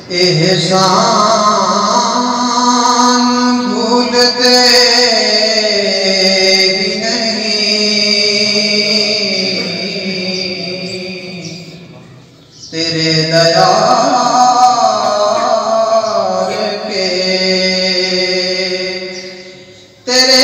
एहसान भूलते ही नहीं तेरे दयाल के, तेरे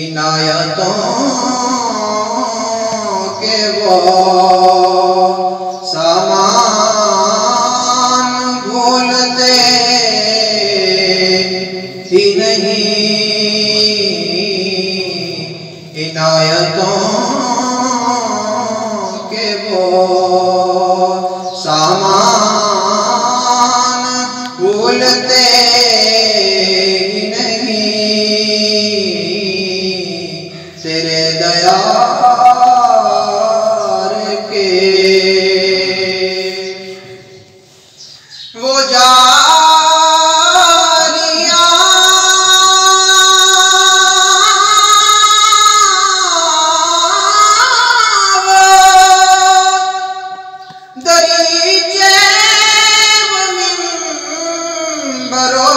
इनायतों के वो सामान भूलते ही नहीं, इनायतों के वो सामान भूलते तेरे दयाल के। वो जालियां दरीचे मिंबरों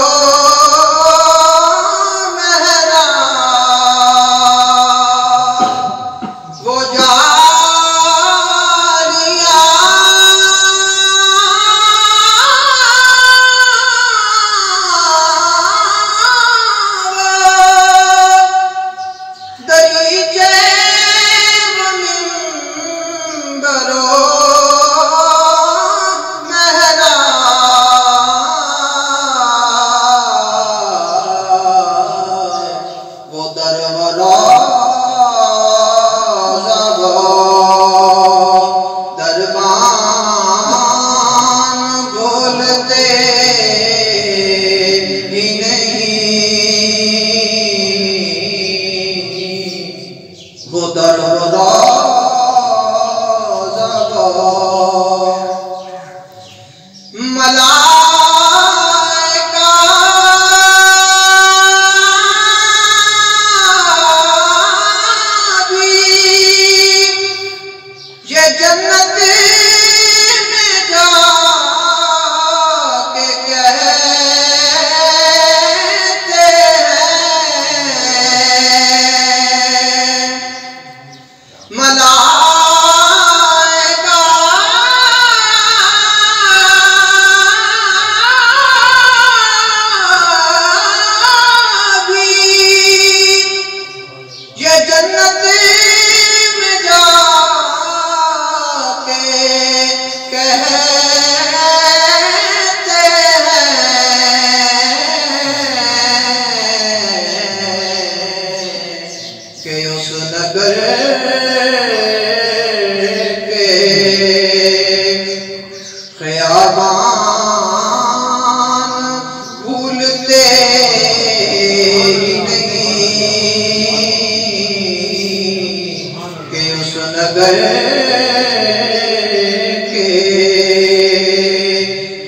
भूलते नहीं कि उस नगर के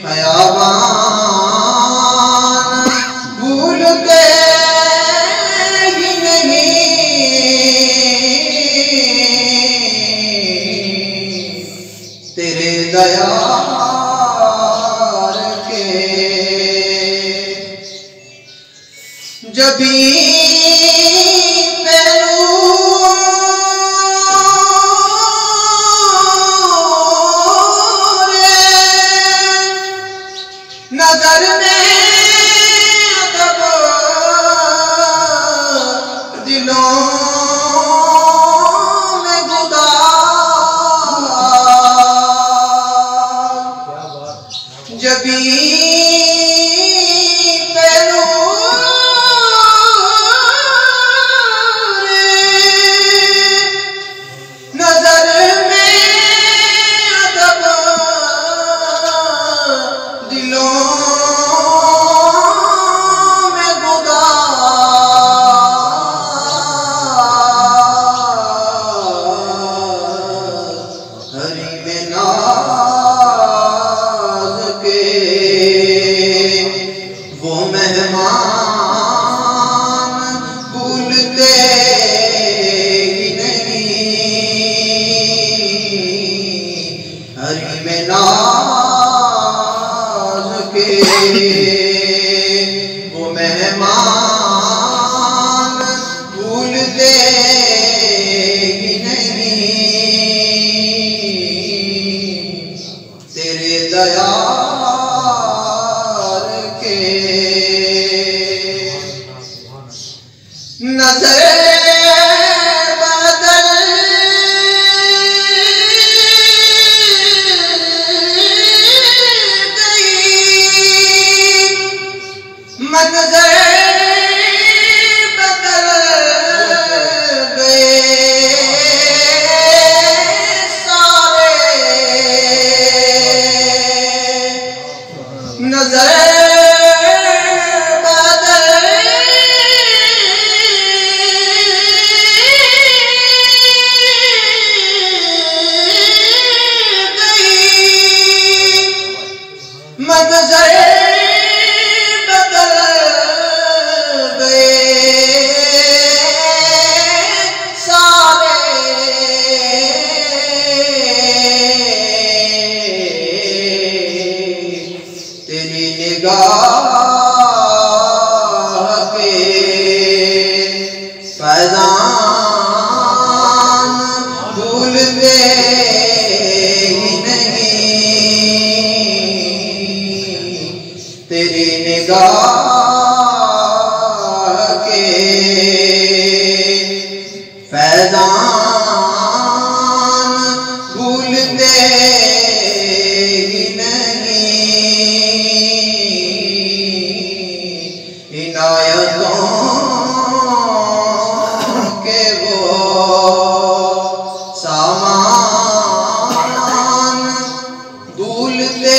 खयाबान भूलते ही नहीं तेरे दयाल के। जबी नजर में अदब दिलों में गुदार जबी दिलों के नजर बदल गई, मंजर बदल गए सारे, नजर मंजर बदल गए सारे, तेरी निगाह के फैज़ान भूलते तेरी निगाह के फैज़ान भूलते ही नहीं, इनायतों के वो सामान भूलते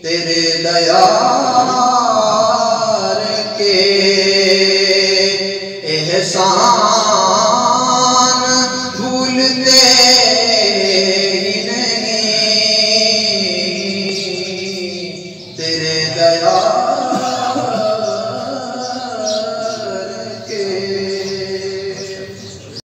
तेरे दयार के एहसान भूलते ही नहीं, तेरे दया